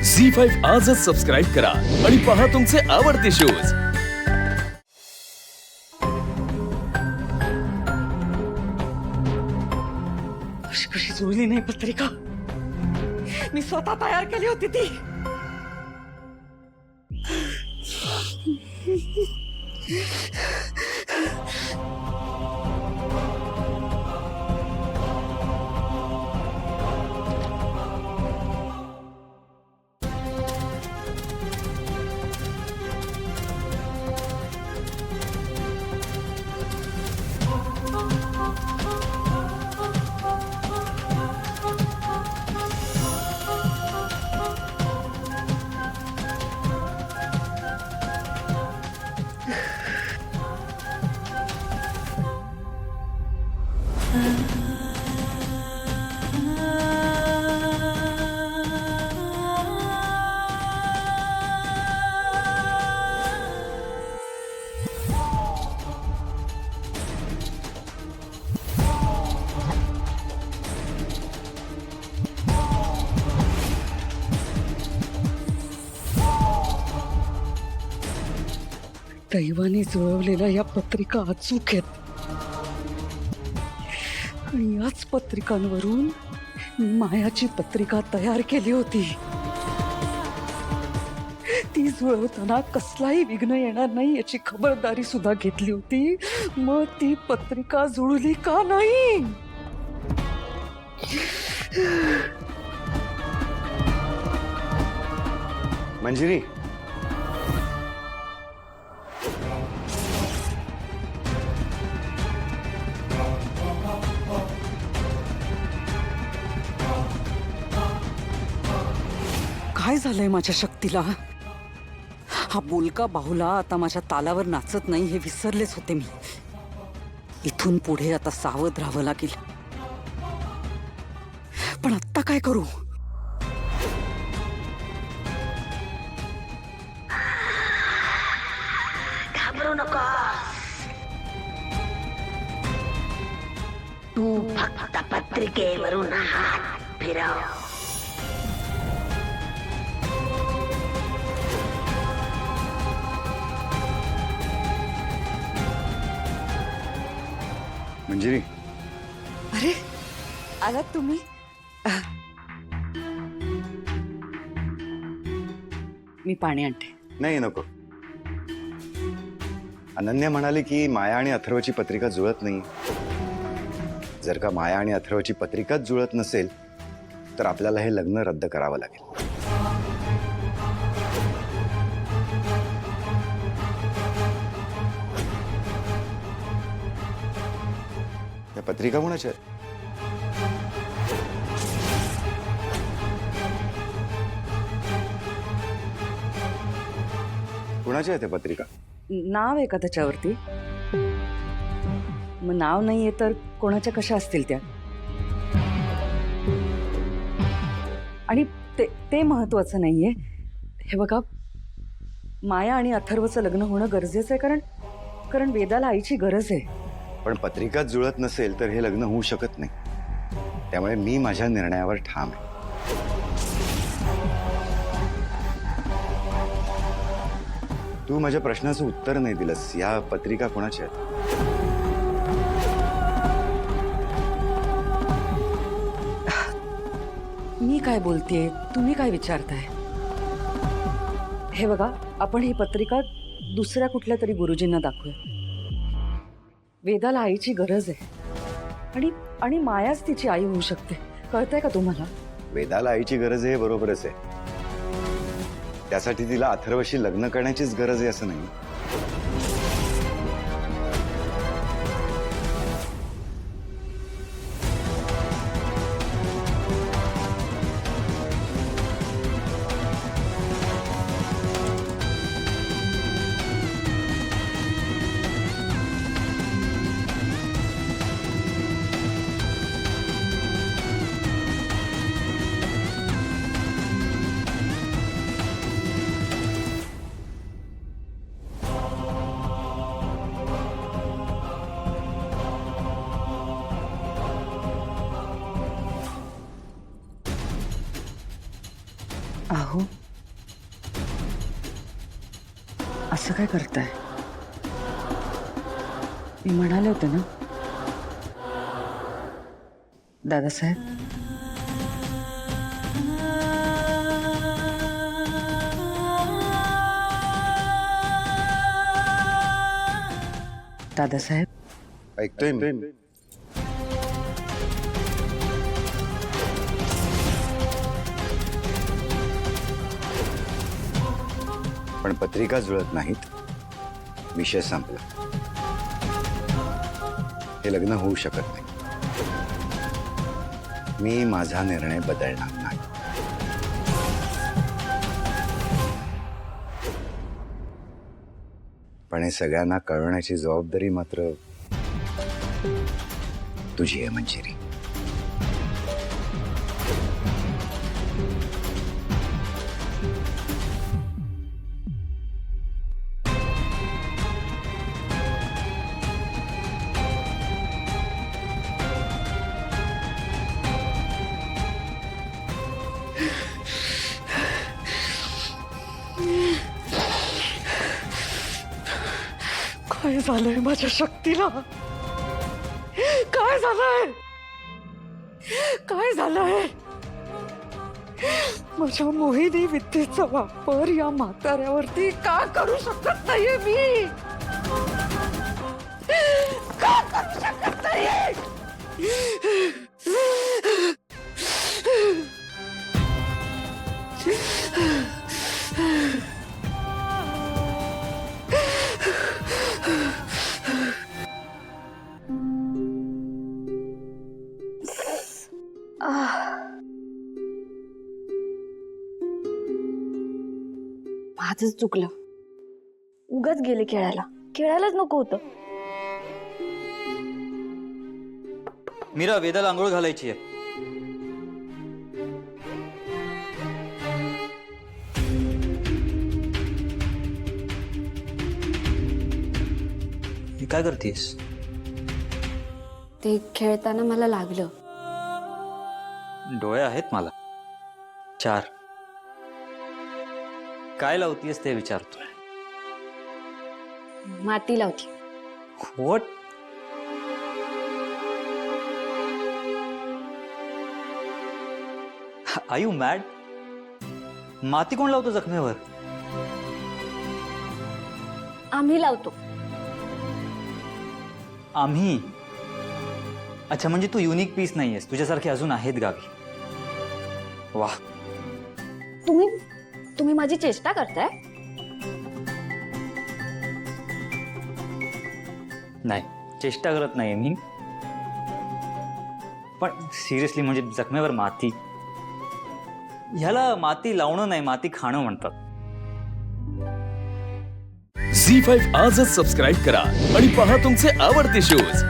झी5 आजच सबस्क्राईब करा आणि पहा तुमचे आवडते शोज। अशी कशी जुळली नाही पत्रिका। मी स्वतः तयार केली होती ती। दैवाने जुळवलेल्या या पत्रिका अचूक आहेत आणि याच पत्रिकांवरून मी मायाची पत्रिका तयार केली होती। ती जुळवताना कसलाही विघ्न येणार नाही याची खबरदारी सुद्धा घेतली होती। मग ती पत्रिका जुळली का नाही? मंजिरी, काय झालंय माझ्या शक्तीला? हा बोलका बाहुला आता माझ्या तालावर नाचत नाही हे विसरलेच होते मी। इथून पुढे आता सावध राहावं लागेल। पण आता काय करू? घाबरू नकोस, तू फक्त पत्रिकेवरून हात फिरव। मंजिरी, अरे आलात तुम्ही? मी पाणी आणते। नाही नको। अनन्या म्हणाली की माया आणि अथर्वची पत्रिका जुळत नाही। जर का माया आणि अथर्वची पत्रिकाच जुळत नसेल तर आपल्याला हे लग्न रद्द करावं लागेल। या पत्रिका कोणाच्या आहेत? कोणाच्या आहेत त्या पत्रिका? नाव आहे का त्याच्यावरती? मग नाव नाहीये तर कोणाच्या कशा असतील त्या? आणि ते महत्वाचं नाहीये। हे बघा, माया आणि अथर्वचं लग्न होणं गरजेचं आहे, कारण वेदाला आईची गरज आहे। पण पत्रिकाच जुळत नसेल तर हे लग्न होऊ शकत नाही। त्यामुळे मी माझ्या निर्णयावर ठाम आहे। तू माझ्या प्रश्नाचं उत्तर नाही दिलंस। या पत्रिका कोणाच्या आहेत? मी काय बोलतेय, तुम्ही काय विचारताय? हे बघा, आपण ही पत्रिका दुसऱ्या कुठल्या तरी गुरुजींना दाखवूया। वेदाला आईची गरज आहे आणि मायाच तिची आई होऊ शकते। कळतंय का तुम्हाला? वेदाला आईची गरज आहे, बरोबरच आहे। त्यासाठी तिला अथर्वशी लग्न करण्याचीच गरज आहे असं नाही। अहो असं काय करताय? मी म्हणाले होते ना दादासाहेब. दादासाहेब ऐकतोय मी. पण पत्रिका जुळत नाहीत, विषय संपला. हे लग्न होऊ शकत नाही. मी माझा निर्णय बदलणार नाही. पण हे सगळ्यांना कळवण्याची जबाबदारी मात्र तुझी आहे मंजिरी. काय झालंय माझ्या शक्तीला? काय झालंय? काय झालंय? माझ्या मोहिनी विद्येचा वापर या म्हाताऱ्यावरती का करू शकत नाहीये मी? का करू शकत नाहीये? माझंच चुकलं. उगाच गेले खेळायला. खेळायलाच नको होतं. मीरा, वेदाला आंघोळ घालायची आहे. हे काय करतेस? ते खेळताना मला लागलं. डोळे आहेत मला 4. काय लावतीयस ते विचारतोय. माती लावती. व्हॉट? Are you mad? माती कोण लावतो जखमेवर? आम्ही लावतो. आम्ही? अच्छा, म्हणजे तू युनिक पीस नाहीयेस. तुझ्यासारखे अजून आहेत गावी. वाह. तुम्ही माझी चेष्टा करताय? नाही, चेष्टा करत नाहीये मी. पण सिरियसली, म्हणजे जखमेवर माती, ह्याला माती लावणं नाही, माती खाणं म्हणतात. झी 5 आजच सबस्क्राईब करा आणि पहा तुमचे आवडते शोज